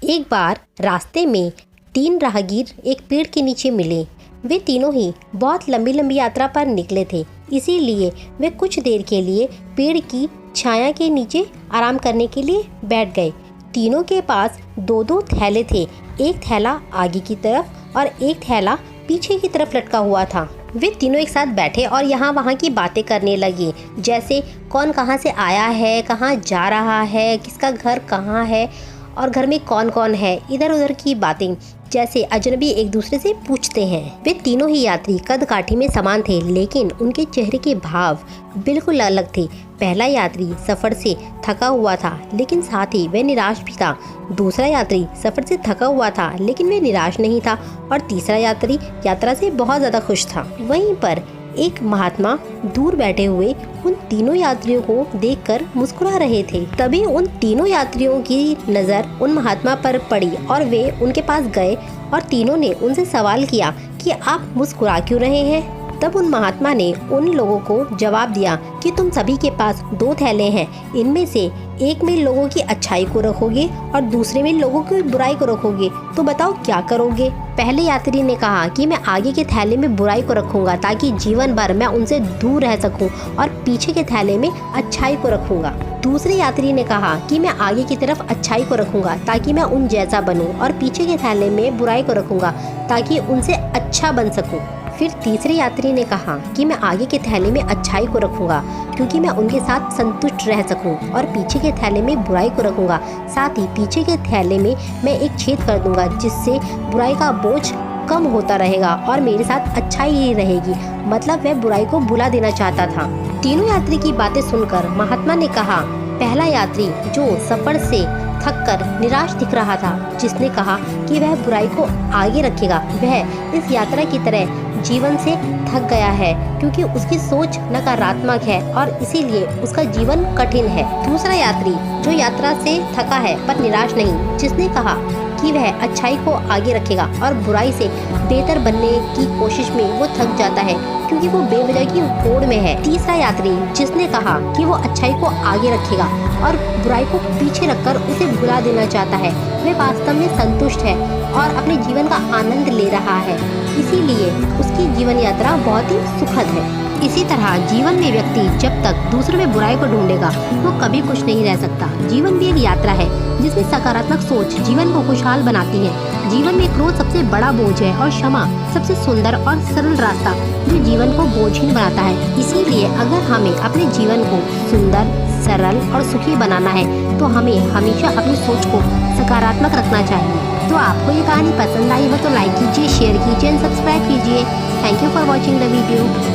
एक बार रास्ते में 3 राहगीर एक पेड़ के नीचे मिले। वे तीनों ही बहुत लंबी लंबी यात्रा पर निकले थे, इसीलिए वे कुछ देर के लिए पेड़ की छाया के नीचे आराम करने के लिए बैठ गए। तीनों के पास 2-2 थैले थे, एक थैला आगे की तरफ और एक थैला पीछे की तरफ लटका हुआ था। वे तीनों एक साथ बैठे और यहाँ वहाँ की बातें करने लगे, जैसे कौन कहाँ से आया है, कहाँ जा रहा है, किसका घर कहाँ है और घर में कौन कौन है। इधर उधर की बातें जैसे अजनबी एक दूसरे से पूछते हैं। वे तीनों ही यात्री कद काठी में समान थे, लेकिन उनके चेहरे के भाव बिल्कुल अलग थे। पहला यात्री सफ़र से थका हुआ था, लेकिन साथ ही वह निराश भी था। दूसरा यात्री सफ़र से थका हुआ था, लेकिन वह निराश नहीं था। और तीसरा यात्री यात्रा से बहुत ज़्यादा खुश था। वहीं पर एक महात्मा दूर बैठे हुए उन तीनों यात्रियों को देखकर मुस्कुरा रहे थे। तभी उन तीनों यात्रियों की नज़र उन महात्मा पर पड़ी और वे उनके पास गए और तीनों ने उनसे सवाल किया कि आप मुस्कुरा क्यों रहे हैं। तब उन महात्मा ने उन लोगों को जवाब दिया कि तुम सभी के पास 2 थैले हैं, इनमें से एक में लोगों की अच्छाई को रखोगे और दूसरे में लोगों की बुराई को रखोगे, तो बताओ क्या करोगे। पहले यात्री ने कहा कि मैं आगे के थैले में बुराई को रखूंगा ताकि जीवन भर मैं उनसे दूर रह सकूं, और पीछे के थैले में अच्छाई को रखूंगा। दूसरे यात्री ने कहा कि मैं आगे की तरफ अच्छाई को रखूंगा ताकि मैं उन जैसा बनूं, और पीछे के थैले में बुराई को रखूंगा ताकि उनसे अच्छा बन सकूं। फिर तीसरे यात्री ने कहा कि मैं आगे के थैले में अच्छाई को रखूंगा क्योंकि मैं उनके साथ संतुष्ट रह सकूं, और पीछे के थैले में बुराई को रखूंगा। साथ ही पीछे के थैले में मैं एक छेद कर दूंगा जिससे बुराई का बोझ कम होता रहेगा और मेरे साथ अच्छाई ही रहेगी। मतलब वह बुराई को भुला देना चाहता था। तीनों यात्री की बातें सुनकर महात्मा ने कहा, पहला यात्री जो सफर से थककर निराश दिख रहा था, जिसने कहा कि वह बुराई को आगे रखेगा, वह इस यात्रा की तरह जीवन से थक गया है क्योंकि उसकी सोच नकारात्मक है और इसीलिए उसका जीवन कठिन है। दूसरा यात्री जो यात्रा से थका है पर निराश नहीं, जिसने कहा कि वह अच्छाई को आगे रखेगा और बुराई से बेहतर बनने की कोशिश में वो थक जाता है क्योंकि वो बेवजह की होड़ में है। तीसरा यात्री जिसने कहा कि वो अच्छाई को आगे रखेगा और बुराई को पीछे रखकर उसे भुला देना चाहता है, वह वास्तव में संतुष्ट है और अपने जीवन का आनंद ले रहा है, इसीलिए उसकी जीवन यात्रा बहुत ही सुखद है। इसी तरह जीवन में व्यक्ति जब तक दूसरों में बुराई को ढूंढेगा वो कभी खुश नहीं रह सकता। जीवन भी एक यात्रा है जिसमें सकारात्मक सोच जीवन को खुशहाल बनाती है। जीवन में क्रोध सबसे बड़ा बोझ है और क्षमा सबसे सुंदर और सरल रास्ता जो जीवन को बोझहीन बनाता है। इसीलिए अगर हमें अपने जीवन को सुंदर, सरल और सुखी बनाना है तो हमें हमेशा अपनी सोच को सकारात्मक रखना चाहिए। तो आपको ये कहानी पसंद आई हो तो लाइक कीजिए, शेयर कीजिए एंड सब्सक्राइब कीजिए। Thank you for watching the video.